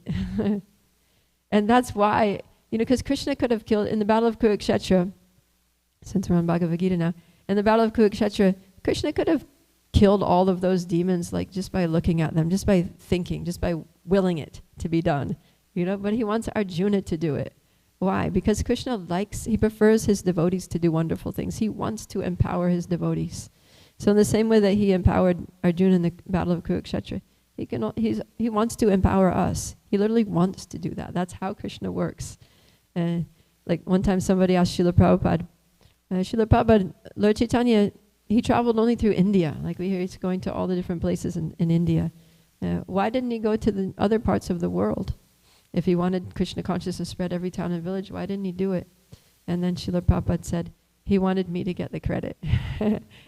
And that's why, you know, because Krishna could have killed, in the Battle of Kurukshetra, since we're on Bhagavad Gita now, In the Battle of Kurukshetra, Krishna could have killed all of those demons like just by looking at them, just by thinking, just by willing it to be done, you know, but he wants Arjuna to do it. Why? Because Krishna he prefers his devotees to do wonderful things. He wants to empower his devotees. So in the same way that he empowered Arjuna in the Battle of Kurukshetra, he wants to empower us. He literally wants to do that. That's how Krishna works. Like one time somebody asked Srila Prabhupada, Lord Chaitanya, he traveled only through India. Like we hear he's going to all the different places in India. Why didn't he go to the other parts of the world? If he wanted Krishna consciousness spread every town and village, why didn't he do it? And then Srila Prabhupada said, he wanted me to get the credit.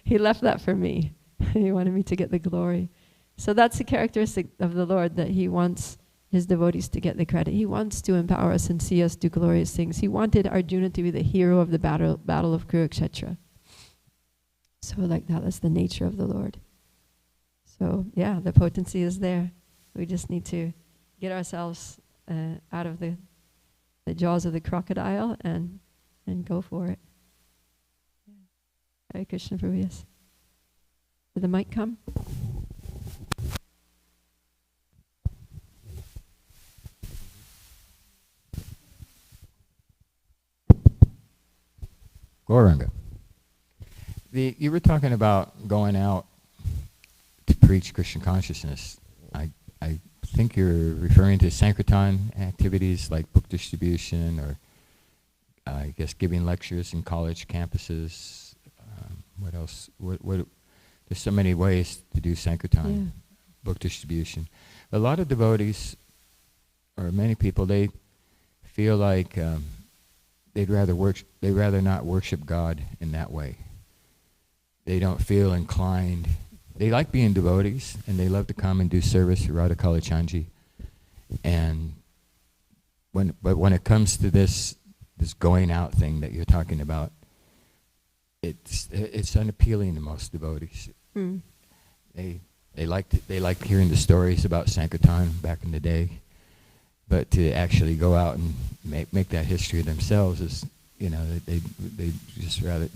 He left that for me. He wanted me to get the glory. So that's the characteristic of the Lord, that he wants his devotees to get the credit. He wants to empower us and see us do glorious things. He wanted Arjuna to be the hero of the battle of Kurukshetra. So like that's the nature of the Lord. So yeah, the potency is there. We just need to get ourselves out of the jaws of the crocodile and go for it. Hare Krishna Prabhu, yes. Did the mic come? Gauranga. You were talking about going out to preach Christian consciousness. I think you're referring to Sankirtan activities like book distribution or I guess giving lectures in college campuses. What else? There's so many ways to do Sankirtan, book distribution. A lot of devotees, or many people, they feel like they'd rather not worship God in that way. They don't feel inclined. They like being devotees, and they love to come and do service for Radha Kalachandji. And when it comes to this going out thing that you're talking about, it's unappealing to most devotees. Mm. They like hearing the stories about Sankirtan back in the day, but to actually go out and make that history themselves is, you know, they just rather,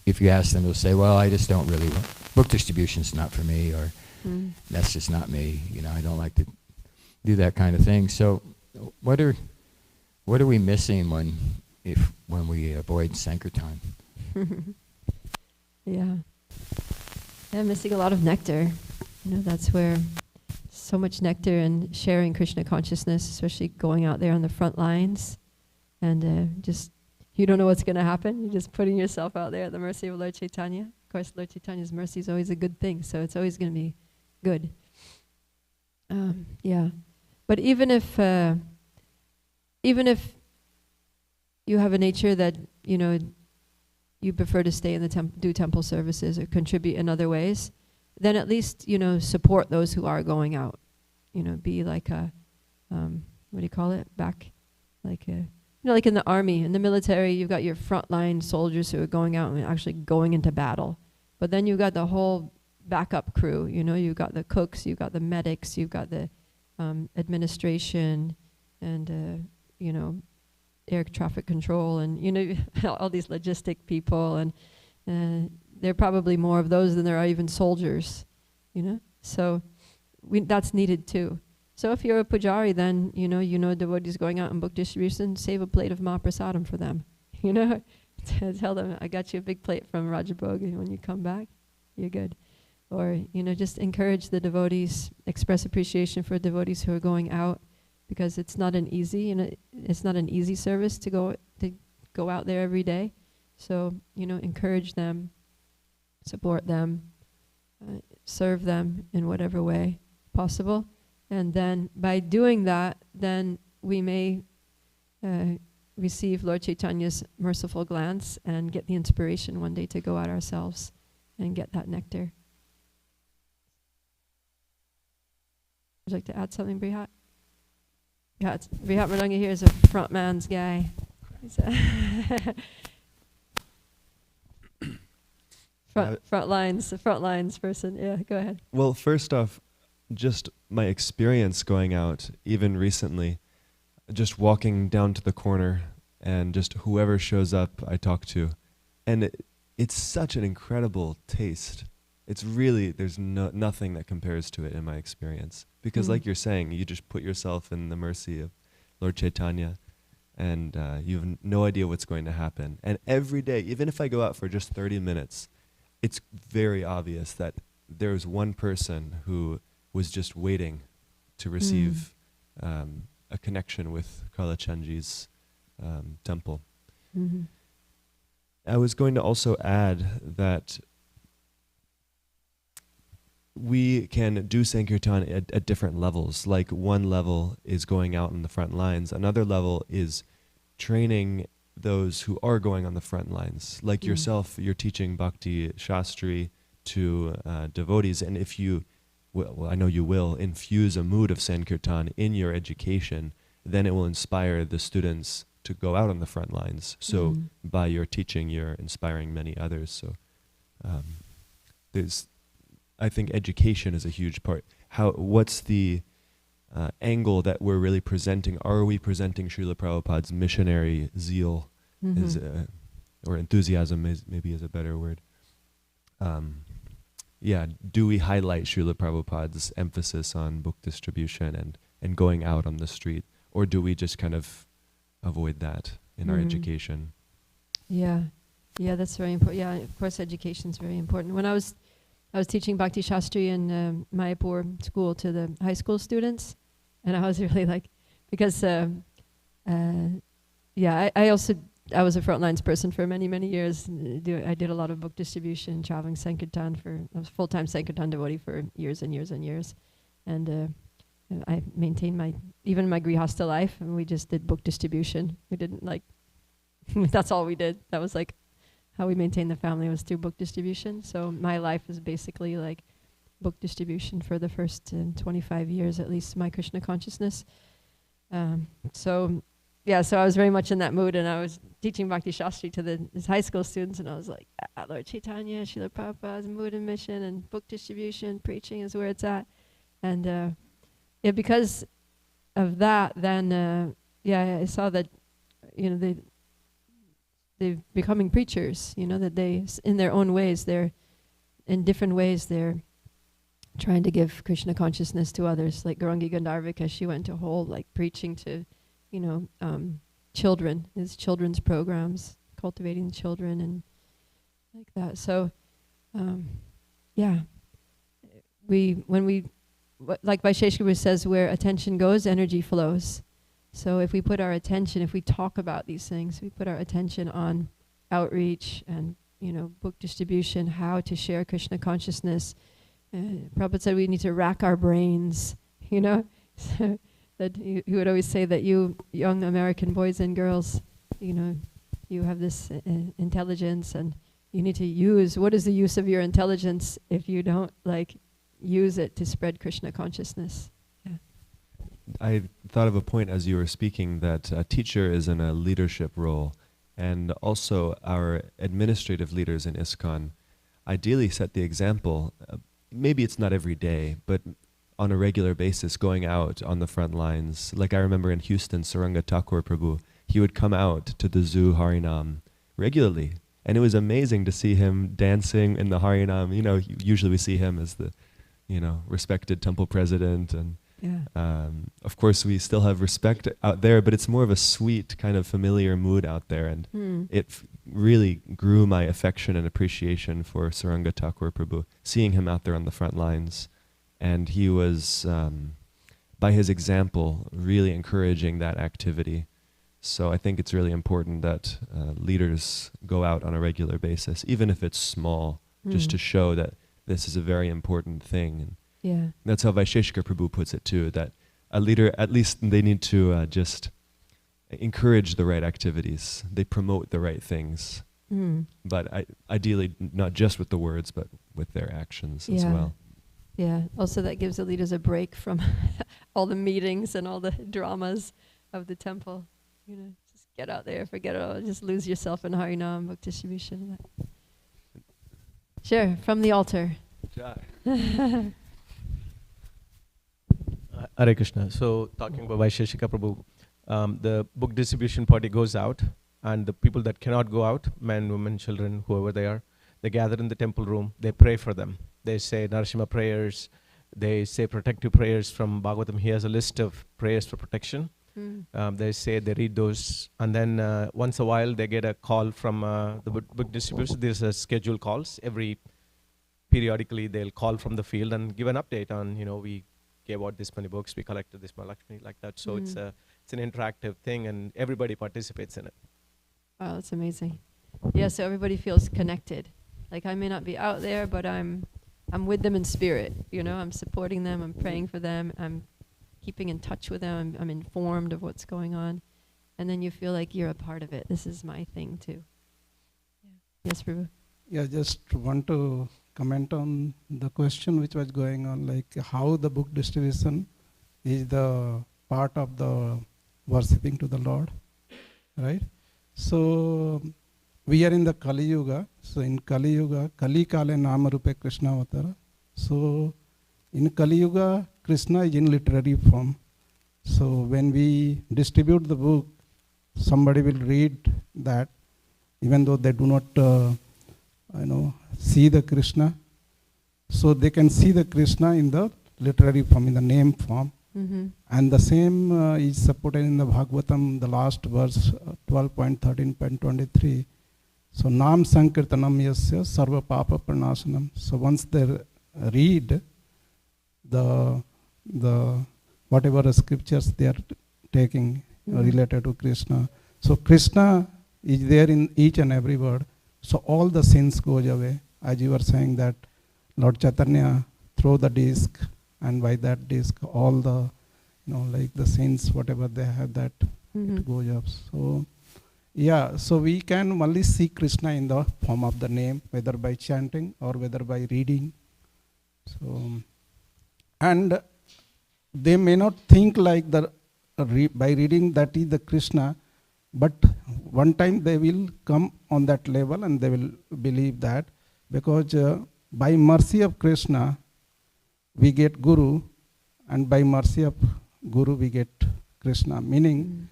if you ask them, they'll say, well, I just don't really want, book distribution's not for me, or that's just not me, you know, I don't like to do that kind of thing. So what are we missing when we avoid Sankirtan? Yeah, missing a lot of nectar. You know, that's where so much nectar and sharing Krishna consciousness, especially going out there on the front lines, and just, you don't know what's going to happen. You're just putting yourself out there at the mercy of Lord Chaitanya. Of course, Lord Chaitanya's mercy is always a good thing, so it's always going to be good. Yeah, but even if you have a nature that, you know, you prefer to stay in the do temple services or contribute in other ways, then at least, you know, support those who are going out. You know, be like a, what do you call it? Back, like a, you know, like in the army, in the military, you've got your frontline soldiers who are going out and actually going into battle. But then you've got the whole backup crew, you know, you've got the cooks, you've got the medics, you've got the administration and, you know, air traffic control and, you know, all these logistic people, and there are probably more of those than there are even soldiers, you know. So that's needed too. So if you're a pujari, then, you know devotees going out and book distribution, save a plate of Mahaprasadam for them, you know. Tell them, I got you a big plate from Rajabhog, and when you come back, you're good. Or, you know, just encourage the devotees, express appreciation for devotees who are going out, because it's not an easy, you know, it's not an easy service to go out there every day. So, you know, encourage them, support them, serve them in whatever way possible. And then by doing that, then we may receive Lord Chaitanya's merciful glance and get the inspiration one day to go out ourselves and get that nectar. Would you like to add something, Brihat? Yeah, Brihat Mridanga here is a front man's guy. He's front lines person. Yeah, go ahead. Well, first off, just my experience going out, even recently, just walking down to the corner and just whoever shows up I talk to. And it's such an incredible taste. It's really, there's nothing that compares to it in my experience. Because like you're saying, you just put yourself in the mercy of Lord Chaitanya, and you have no idea what's going to happen. And every day, even if I go out for just 30 minutes, it's very obvious that there's one person who was just waiting to receive a connection with Kalachandji's temple. Mm-hmm. I was going to also add that we can do Sankirtan at different levels. Like one level is going out on the front lines. Another level is training those who are going on the front lines. Like yourself, you're teaching Bhakti Shastri to devotees. And if you, well, I know you will, infuse a mood of Sankirtan in your education, then it will inspire the students to go out on the front lines. So by your teaching, you're inspiring many others. So I think education is a huge part. What's the angle that we're really presenting? Are we presenting Srila Prabhupada's missionary zeal, or enthusiasm maybe is a better word? Do we highlight Srila Prabhupada's emphasis on book distribution and going out on the street? Or do we just kind of avoid that in our education? Yeah, that's very important. Yeah, of course, education is very important. When I was teaching Bhakti Shastri in Mayapur school to the high school students, and I was really like, because I was a frontlines person for many years. I did a lot of book distribution, traveling Sankirtan I was full-time Sankirtan devotee for years and years and years, and I maintained even my Grihastha life, and we just did book distribution. We didn't that's all we did. That was like how we maintained the family, was through book distribution. So my life is basically like book distribution for the first 25 years, at least, my Krishna consciousness. So I was very much in that mood, and I was teaching Bhakti Shastri to his high school students, and I was like, Lord Chaitanya, Srila Prabhupada's mood and mission, and book distribution, preaching is where it's at. And because of that, then I saw that, they're becoming preachers, that they, in their own ways, in different ways, they're trying to give Krishna consciousness to others. Like Gaurangi Gandharvika, she went to whole preaching to, children, his children's programs, cultivating the children and like that. So, like Vaisheshika says, where attention goes, energy flows. So if we put our attention, if we talk about these things, we put our attention on outreach and, book distribution, how to share Krishna consciousness. Prabhupada said we need to rack our brains, so that he would always say that you young American boys and girls, you have this intelligence, and you need to use, what is the use of your intelligence if you don't use it to spread Krishna consciousness? I thought of a point as you were speaking, that a teacher is in a leadership role, and also our administrative leaders in ISKCON ideally set the example. Maybe it's not every day, but on a regular basis, going out on the front lines. Like I remember in Houston, Saranga Thakur Prabhu, he would come out to the zoo Harinam regularly, and it was amazing to see him dancing in the Harinam. Usually we see him as the, respected temple president, and of course, we still have respect out there, but it's more of a sweet kind of familiar mood out there, and it really grew my affection and appreciation for Saranga Thakur Prabhu, seeing him out there on the front lines. And he was, by his example, really encouraging that activity. So I think it's really important that leaders go out on a regular basis, even if it's small, just to show that this is a very important thing. Yeah. That's how Vaisheshika Prabhu puts it too, that a leader, at least they need to just encourage the right activities. They promote the right things. But ideally, not just with the words, but with their actions as well. Yeah. Also, that gives the leaders a break from all the meetings and all the dramas of the temple. Just get out there, forget it all, just lose yourself in Harinam, book distribution. Sure, from the altar. Hare Krishna. So talking about Vaisheshika Prabhu, the book distribution party goes out and the people that cannot go out, men, women, children, whoever they are, they gather in the temple room, they pray for them. They say Narasimha prayers, they say protective prayers from Bhagavatam. He has a list of prayers for protection. They say, they read those, and then once a while they get a call from the book distributors. There's a scheduled calls. Periodically they'll call from the field and give an update on, we gave out this many books, we collected this many, like that. So it's an interactive thing, and everybody participates in it. Wow, that's amazing. Yeah, so everybody feels connected. Like I may not be out there, but I'm with them in spirit. I'm supporting them. I'm praying for them. I'm keeping in touch with them. I'm informed of what's going on, and then you feel like you're a part of it. This is my thing too. Yeah. Yes, Prabhu. Yeah, just want to comment on the question which was going on, like how the book distribution is the part of the worshipping to the Lord, right? So we are in the Kali Yuga. So in Kali Yuga, Kali Kale Nama Rupe Krishna Avatara. So in Kali Yuga, Krishna is in literary form. So when we distribute the book, somebody will read that, even though they do not, see the Krishna. So they can see the Krishna in the literary form, in the name form. And the same is supported in the Bhagavatam, the last verse, 12.13.23. So Nam Sankirtanam Yasya Sarva Papa Pranasanam. So once they read the whatever scriptures they are taking related to Krishna. So Krishna is there in each and every word. So all the sins goes away. As you were saying that Lord Chaitanya throw the disc, and by that disc all the, like the sins, whatever they have, that it goes up. So yeah, so we can only see Krishna in the form of the name, whether by chanting or whether by reading. So, and they may not think like by reading that is the Krishna, but one time they will come on that level and they will believe that, because by mercy of Krishna we get Guru, and by mercy of Guru we get Krishna. Meaning,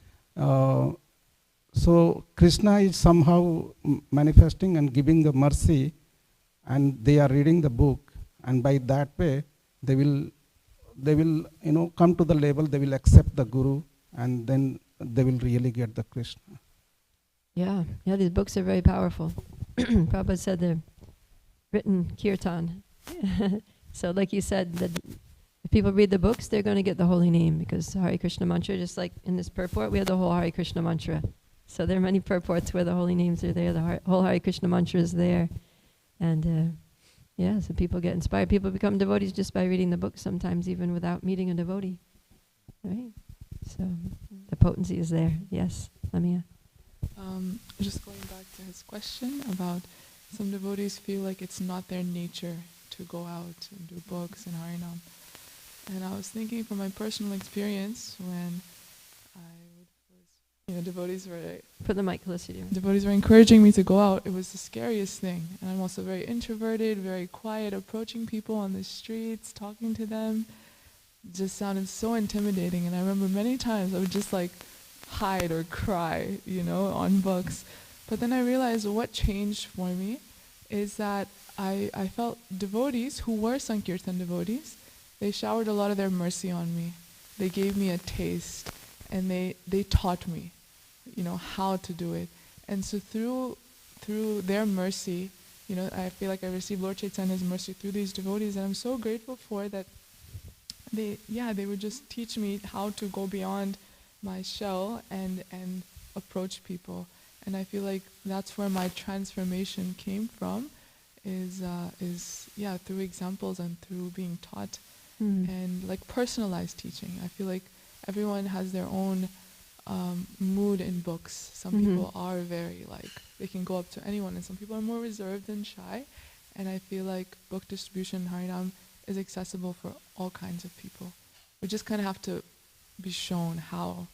so Krishna is somehow manifesting and giving the mercy, and they are reading the book, and by that way they will come to the level, they will accept the Guru, and then they will really get the Krishna. Yeah, these books are very powerful. Prabhupada said they're written kirtan. So like you said, that if people read the books, they're going to get the holy name, because Hare Krishna mantra, just like in this purport, we have the whole Hare Krishna mantra. So there are many purports where the holy names are there, the whole Hare Krishna mantra is there. And so people get inspired. People become devotees just by reading the book, sometimes even without meeting a devotee. Right? So the potency is there. Yes, Lamia. Just going back to his question about some devotees feel like it's not their nature to go out and do books and Harinam. And I was thinking from my personal experience when devotees were... Put the mic closer to you. Devotees were encouraging me to go out. It was the scariest thing. And I'm also very introverted, very quiet, approaching people on the streets, talking to them. Just sounded so intimidating. And I remember many times I would just hide or cry, on books. But then I realized what changed for me is that I felt devotees who were Sankirtan devotees, they showered a lot of their mercy on me. They gave me a taste, and they taught me, how to do it. And so through their mercy, I feel like I received Lord Chaitanya's mercy through these devotees, and I'm so grateful for that. They would just teach me how to go beyond my shell and approach people. And I feel like that's where my transformation came from, is through examples and through being taught, and personalized teaching. I feel like everyone has their own mood in books. Some people are very they can go up to anyone, and some people are more reserved and shy. And I feel like book distribution, Harinam, is accessible for all kinds of people. We just kind of have to be shown how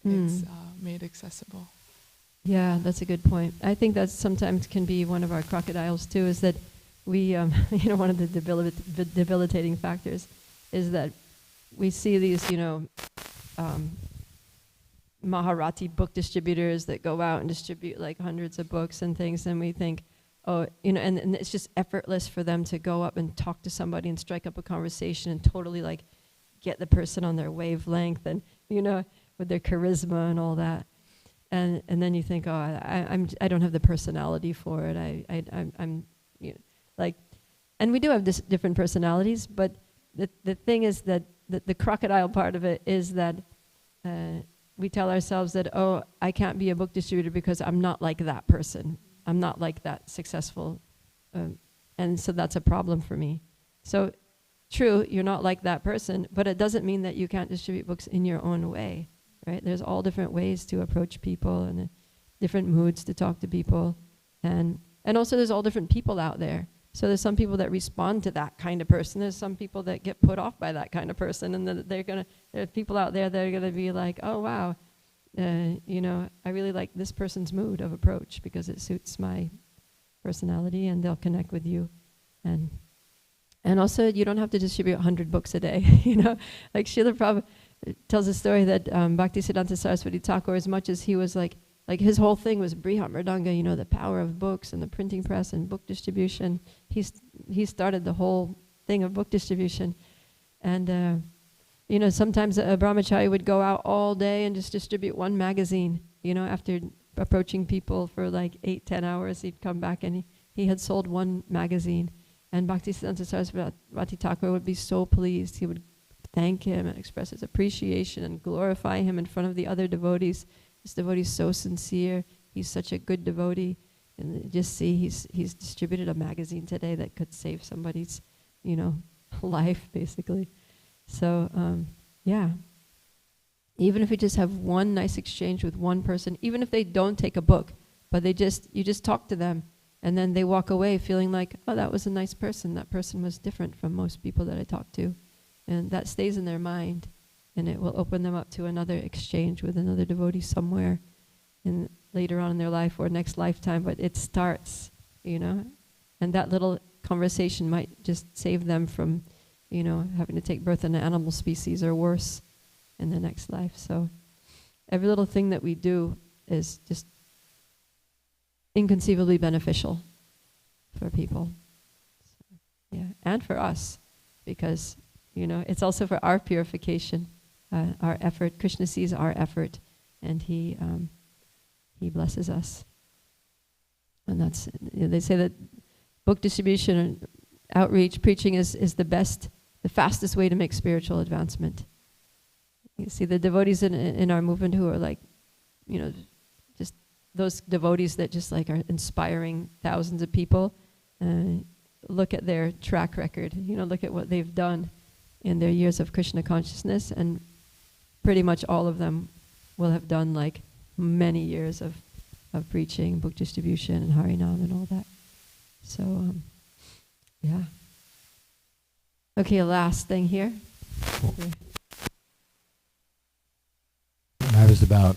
it's made accessible. Yeah, that's a good point. I think that sometimes can be one of our crocodiles too, is that we, one of the debilitating factors is that we see these, Maharati book distributors that go out and distribute like hundreds of books and things, and we think, oh, and it's just effortless for them to go up and talk to somebody and strike up a conversation and totally like get the person on their wavelength and, with their charisma and all that. And then you think, oh, I don't have the personality for it. I'm and we do have different personalities, but the thing is that the crocodile part of it is that we tell ourselves that, oh, I can't be a book distributor because I'm not like that person. I'm not like that successful. And so that's a problem for me. So true, you're not like that person, but it doesn't mean that you can't distribute books in your own way, right? There's all different ways to approach people and different moods to talk to people. And also there's all different people out there. So there's some people that respond to that kind of person. There's some people that get put off by that kind of person. And then there are people out there that are going to be like, oh, wow, I really like this person's mood of approach because it suits my personality, and they'll connect with you. And also, you don't have to distribute 100 books a day. Like Srila Prabhupada tells a story that Bhaktisiddhanta Saraswati Thakur, as much as he was like his whole thing was Brihat Mridanga, the power of books and the printing press and book distribution. He started the whole thing of book distribution. And, sometimes a brahmachari would go out all day and just distribute one magazine. After approaching people for like 8-10 hours, he'd come back and he had sold one magazine. And Bhaktisiddhanta Saraswati Thakur would be so pleased. He would thank him and express his appreciation and glorify him in front of the other devotees. This devotee is so sincere. He's such a good devotee. And just see, he's distributed a magazine today that could save somebody's, life, basically. So, yeah. Even if you just have one nice exchange with one person, even if they don't take a book, but you just talk to them, and then they walk away feeling like, oh, that was a nice person. That person was different from most people that I talked to. And that stays in their mind. And it will open them up to another exchange with another devotee somewhere later on in their life or next lifetime. But it starts, and that little conversation might just save them from, having to take birth in an animal species or worse in the next life. So every little thing that we do is just inconceivably beneficial for people. So, yeah, and for us, because, it's also for our purification. Our effort. Krishna sees our effort, and he blesses us. And that's, they say that book distribution and outreach, preaching is the fastest way to make spiritual advancement. You see the devotees in our movement who are like, just those devotees that just like are inspiring thousands of people. Look at their track record. Look at what they've done in their years of Krishna consciousness, and pretty much all of them will have done like many years of preaching, book distribution, and Harinam and all that. So, yeah. Okay, last thing here. Okay. I was about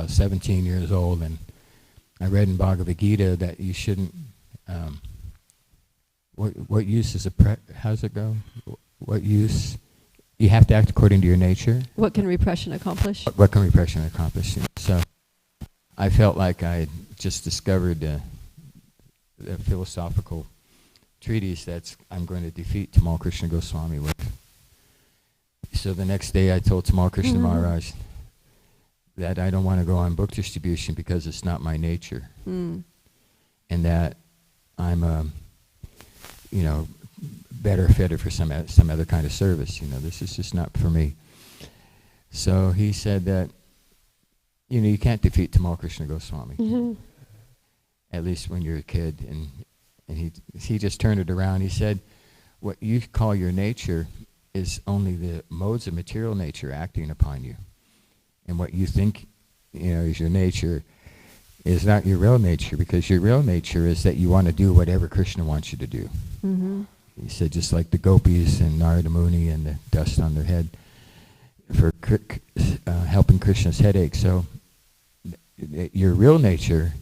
17 years old, and I read in Bhagavad Gita that you shouldn't, what use is how's it go? What use? You have to act according to your nature. What can repression accomplish? What can repression accomplish? So I felt like I just discovered a philosophical treatise that I'm going to defeat Tamal Krishna Goswami with. So the next day I told Tamal Krishna Maharaj that I don't want to go on book distribution because it's not my nature. And that I'm better fitted for some other kind of service. This is just not for me. So he said that, you can't defeat Tamal Krishna Goswami. At least when you're a kid. And he just turned it around. He said, what you call your nature is only the modes of material nature acting upon you. And what you think, is your nature is not your real nature, because your real nature is that you want to do whatever Krishna wants you to do. He said, just like the gopis and Narada Muni and the dust on their head for helping Krishna's headache. So your real nature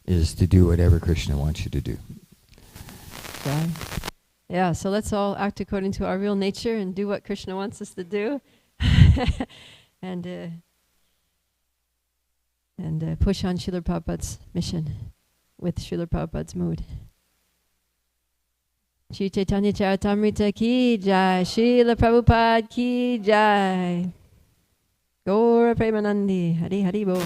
is to do whatever Krishna wants you to do. Yeah, so let's all act according to our real nature and do what Krishna wants us to do. and push on Srila Prabhupada's mission with Srila Prabhupada's mood. Shri Chaitanya Charitamrita ki jai, Srila Prabhupada ki jai. Gaura Premanandi, Hari Hari Bol.